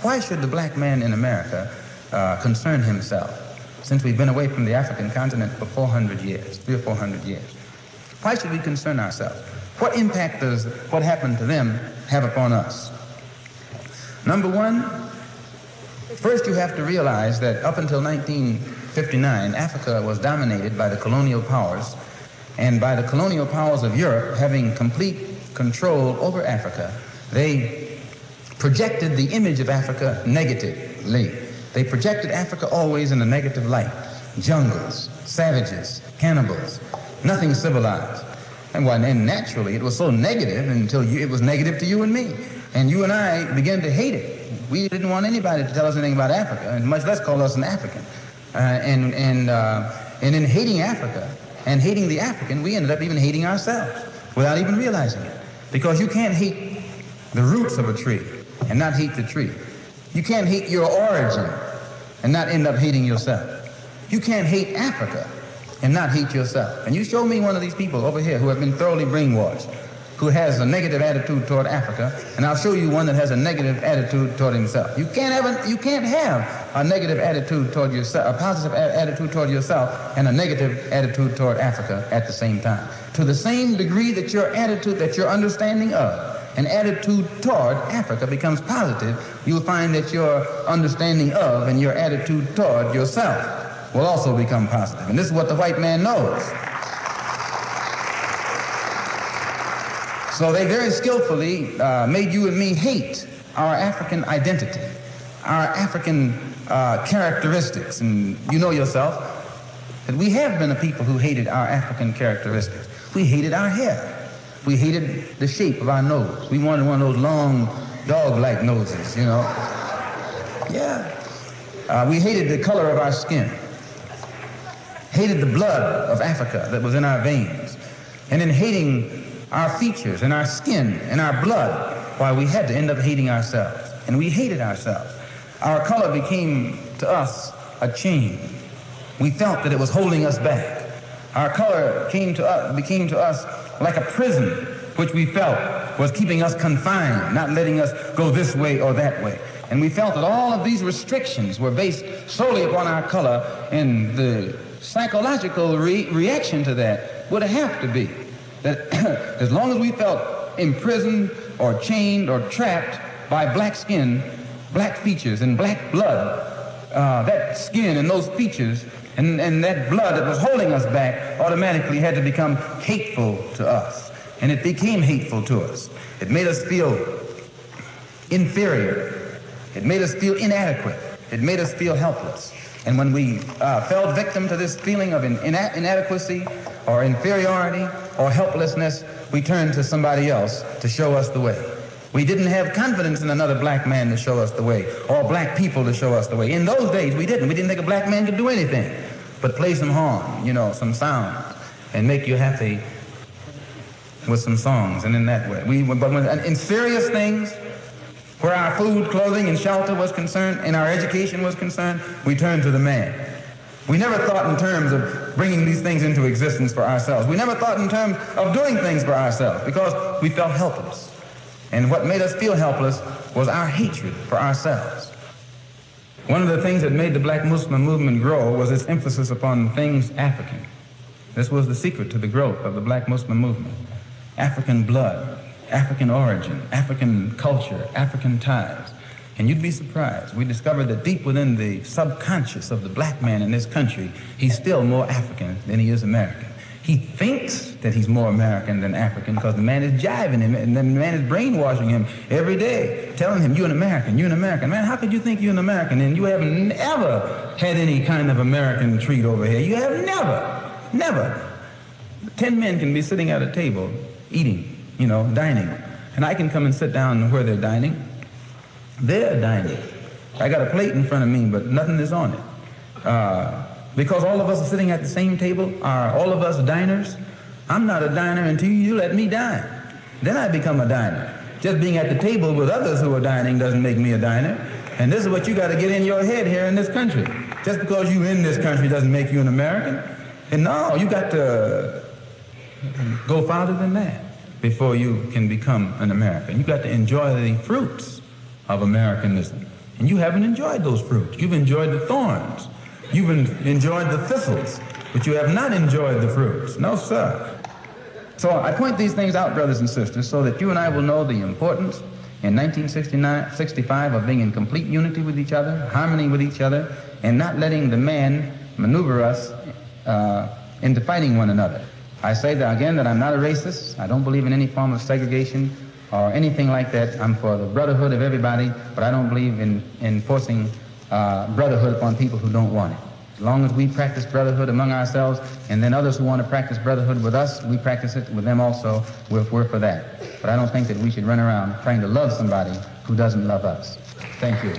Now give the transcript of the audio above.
Why should the black man in America concern himself, since we've been away from the African continent for 400 years, 300 or 400 years? Why should we concern ourselves? What impact does what happened to them have upon us? Number one, first you have to realize that up until 1959, Africa was dominated by the colonial powers, and by the colonial powers of Europe having complete control over Africa, they projected the image of Africa negatively. They projected Africa always in a negative light. Jungles, savages, cannibals, nothing civilized. And naturally, it was so negative until it was negative to you and me. And you and I began to hate it. We didn't want anybody to tell us anything about Africa, and much less call us an African. And in hating Africa and hating the African, we ended up even hating ourselves without even realizing it. Because you can't hate the roots of a tree and not hate the tree. You can't hate your origin and not end up hating yourself. You can't hate Africa and not hate yourself. And you show me one of these people over here who have been thoroughly brainwashed, who has a negative attitude toward Africa, and I'll show you one that has a negative attitude toward himself. You can't have a negative attitude toward yourself, a positive attitude toward yourself, and a negative attitude toward Africa at the same time. To the same degree that your attitude, that your understanding of, an attitude toward Africa becomes positive, you'll find that your understanding of and your attitude toward yourself will also become positive. And this is what the white man knows. So they very skillfully made you and me hate our African identity, our African characteristics. And you know yourself that we have been a people who hated our African characteristics. We hated our hair. We hated the shape of our nose. We wanted one of those long, dog-like noses, you know. Yeah. We hated the color of our skin. Hated the blood of Africa that was in our veins. And in hating our features and our skin and our blood, why, we had to end up hating ourselves. And we hated ourselves. Our color became to us a chain. We felt that it was holding us back. Our color became to us like a prison, which we felt was keeping us confined, not letting us go this way or that way. And we felt that all of these restrictions were based solely upon our color, and the psychological reaction to that would have to be that as long as we felt imprisoned or chained or trapped by black skin, black features, and black blood, that skin and those features and that blood that was holding us back automatically had to become hateful to us. And it became hateful to us. It made us feel inferior. It made us feel inadequate. It made us feel helpless. And when we fell victim to this feeling of inadequacy or inferiority or helplessness, we turned to somebody else to show us the way. We didn't have confidence in another black man to show us the way, or black people to show us the way. In those days, we didn't. We didn't think a black man could do anything but play some horn, you know, some sound, and make you happy with some songs, and in that way. But in serious things, where our food, clothing, and shelter was concerned, and our education was concerned, we turned to the man. We never thought in terms of bringing these things into existence for ourselves. We never thought in terms of doing things for ourselves, because we felt helpless. And what made us feel helpless was our hatred for ourselves. One of the things that made the Black Muslim movement grow was its emphasis upon things African. This was the secret to the growth of the Black Muslim movement. African blood, African origin, African culture, African ties. And you'd be surprised. We discovered that deep within the subconscious of the black man in this country, he's still more African than he is American. He thinks that he's more American than African because the man is jiving him, and the man is brainwashing him every day, telling him, you're an American, you're an American. Man, how could you think you're an American and you haven't ever had any kind of American treat over here? You have never. 10 men can be sitting at a table eating, you know, dining, and I can come and sit down where they're dining. They're dining. I got a plate in front of me, but nothing is on it. Because all of us are sitting at the same table, are all of us diners? I'm not a diner until you let me dine. Then I become a diner. Just being at the table with others who are dining doesn't make me a diner. And this is what you got to get in your head here in this country. Just because you're in this country doesn't make you an American. And no, you got to go farther than that before you can become an American. You got to enjoy the fruits of Americanism. And you haven't enjoyed those fruits. You've enjoyed the thorns. You've enjoyed the thistles, but you have not enjoyed the fruits. No, sir. So I point these things out, brothers and sisters, so that you and I will know the importance in 1965 of being in complete unity with each other, harmony with each other, and not letting the man maneuver us into fighting one another. I say that again, that I'm not a racist. I don't believe in any form of segregation or anything like that. I'm for the brotherhood of everybody, but I don't believe in forcing brotherhood upon people who don't want it. As long as we practice brotherhood among ourselves, and then others who want to practice brotherhood with us, we practice it with them also. We're for that. But I don't think that we should run around trying to love somebody who doesn't love us. Thank you.